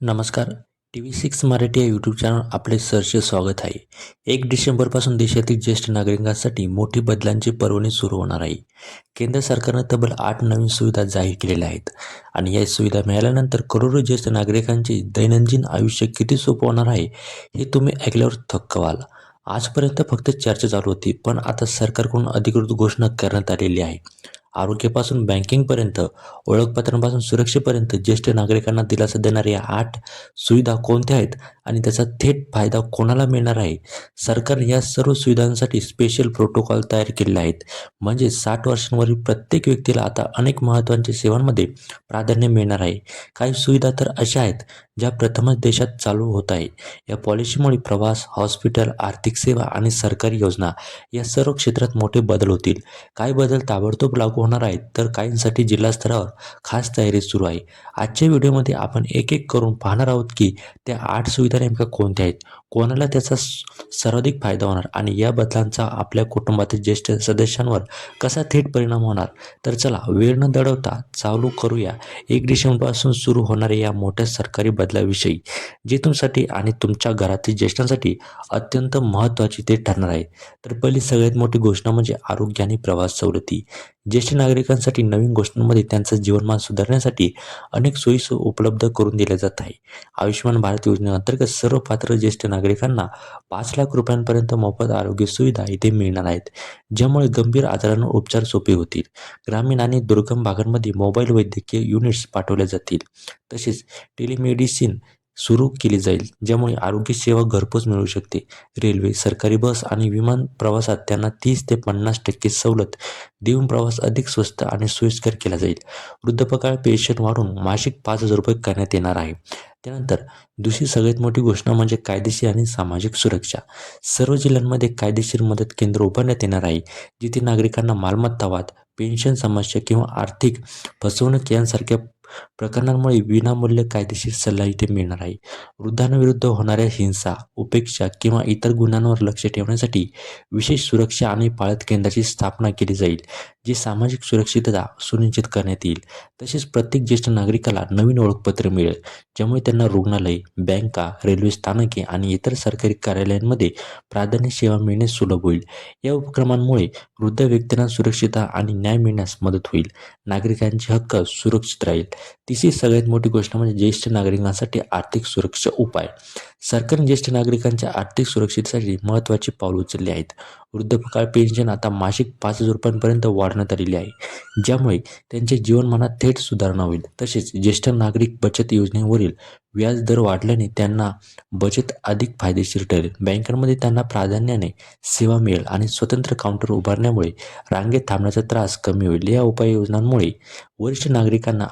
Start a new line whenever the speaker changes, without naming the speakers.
नमस्कार. TV6 मराठी या YouTube channel आपले सहर्ष स्वागत आहे. 1 डिसेंबरपासून देशातील ज्येष्ठ नागरिकांसाठी मोठी बदलांची पर्वणी सुरू होणार आहे. केंद्र सरकारनं तब्बल 8 नवीन सुविधा जाहीर केलेल्या आहेत आणि या सुविधा मिळाल्यानंतर करोडो ज्येष्ठ नागरिकांचे दैनंदिन आयुष्य किती सोपं होणार आहे हे तुम्ही ऐकल्यावर थक्क व्हाल. आजपर्यंत फक्त चर्चा चालू होती, पण आता सरकारकडून अधिकृत घोषणा करण्यात आलेली आहे. आरोग्यापासून बँकिंगपर्यंत, ओळखपत्रांपासून सुरक्षेपर्यंत ज्येष्ठ नागरिकांना दिलासा देणाऱ्या 8 सुविधा कोणत्या आहेत आणि त्याचा थेट फायदा कोणाला मिळणार आहे? सरकारने या सर्व सुविधांसाठी स्पेशल प्रोटोकॉल तयार केलेले आहेत. म्हणजे 60 वर्षांवरील प्रत्येक व्यक्तीला आता अनेक महत्त्वाच्या सेवांमध्ये प्राधान्य मिळणार आहे. काही सुविधा तर अशा आहेत ज्या प्रथमच देशात चालू होत आहे. या पॉलिसीमुळे प्रवास, हॉस्पिटल, आर्थिक सेवा आणि सरकारी योजना या सर्व क्षेत्रात मोठे बदल होतील. काही बदल ताबडतोब लागू होणार आहेत, तर काहींसाठी जिल्हा स्तरावर खास तयारी सुरू आहे. आजच्या व्हिडिओमध्ये आपण एक करून पाहणार आहोत की त्या 8 सुविधा नेमक्या कोणत्या आहेत, कोणाला त्याचा सर्वाधिक फायदा होणार आणि या बदलांचा आपल्या कुटुंबातील ज्येष्ठ सदस्यांवर कसा थेट परिणाम होणार. तर चला वेळ न दडवता चालू करूया 1 डिसेंबरपासून सुरू होणाऱ्या या मोठ्या सरकारी बदलाविषयी, जे तुमच्यासाठी आणि तुमच्या घरातील ज्येष्ठांसाठी अत्यंत महत्त्वाची ते ठरणार आहे. तर पहिली सगळ्यात मोठी घोषणा म्हणजे आरोग्य आणि प्रवास सवलती. ज्येष्ठ नागरिकांसाठी नवीन घोषणांमध्ये त्यांचं जीवनमान सुधारण्यासाठी अनेक सोयी उपलब्ध करून दिल्या जात आहे. आयुष्यमान भारत योजनेअंतर्गत सर्व पात्र ज्येष्ठ नागरिकांना 5 लाख रुपयांपर्यंत मोफत आरोग्य सुविधा इथे मिळणार आहेत, ज्यामुळे गंभीर आजारांवर उपचार सोपे होतील. ग्रामीण आणि दुर्गम भागांमध्ये मोबाईल वैद्यकीय युनिट्स पाठवल्या जातील. तसेच टेलिमेडिसिन सुरू केली जाईल, ज्यामुळे आरोग्य सेवा घरपोच मिळू शकते. रेल्वे, सरकारी बस आणि विमान प्रवासात त्यांना 30 ते 50% सवलत देऊन प्रवास अधिक स्वस्त आणि सोयीस्कर केला जाईल. वृद्धापकाळ पेन्शन वाढवून मासिक 5,000 रुपये करण्यात येणार आहे. त्यानंतर दुसरी सगळ्यात मोठी घोषणा म्हणजे कायदेशीर आणि सामाजिक सुरक्षा. सर्व जिल्ह्यांमध्ये कायदेशीर मदत केंद्र उभारण्यात येणार आहे, जिथे नागरिकांना मालमत्ता वाद, पेन्शन समस्या किंवा आर्थिक फसवणूक यांसारख्या प्रकरणांमुळे विनामूल्य कायदेशीर सल्ला इथे मिळणार आहे. वृद्धांविरुद्ध होणाऱ्या हिंसा, उपेक्षा किंवा इतर गुन्ह्यांवर लक्ष ठेवण्यासाठी विशेष सुरक्षा आणि पाळत केंद्राची स्थापना केली जाईल, जी सामाजिक सुरक्षितता सुनिश्चित करण्यात येईल. तसेच प्रत्येक ज्येष्ठ नागरिकाला नवीन ओळखपत्र मिळेल, ज्यामुळे त्यांना रुग्णालय, बँका, रेल्वे स्थानके आणि इतर सरकारी कार्यालयांमध्ये प्राधान्य सेवा मिळणे सुलभ होईल. या उपक्रमांमुळे वृद्ध व्यक्तींना सुरक्षितता आणि न्याय मिळण्यास मदत होईल. नागरिकांचे हक्क सुरक्षित राहील. तिसरी सगळ्यात मोठी गोष्ट म्हणजे ज्येष्ठ नागरिकांसाठी आर्थिक सुरक्षा उपाय. सरकारने ज्येष्ठ नागरिकांच्या आर्थिक सुरक्षेसाठी महत्त्वाची पावले उचलली आहेत. वृद्धापकाळ पेन्शन आता मासिक 5,000 रुपयांपर्यंत वाढवण्यात आलेली आहे, ज्यामुळे त्यांच्या जीवनमानात थेट सुधारणा होईल. तसेच ज्येष्ठ नागरिक बचत योजनेवरील व्याज दर वाढल्याने त्यांना बचत अधिक फायदेशीर ठरेल. बँकांमध्ये त्यांना प्राधान्याने सेवा मिळेल आणि स्वतंत्र काउंटर उभारण्यामुळे रांगेत थांबण्याचा त्रास कमी होईल. या उपाययोजनांमुळे वरिष्ठ नागरिकांना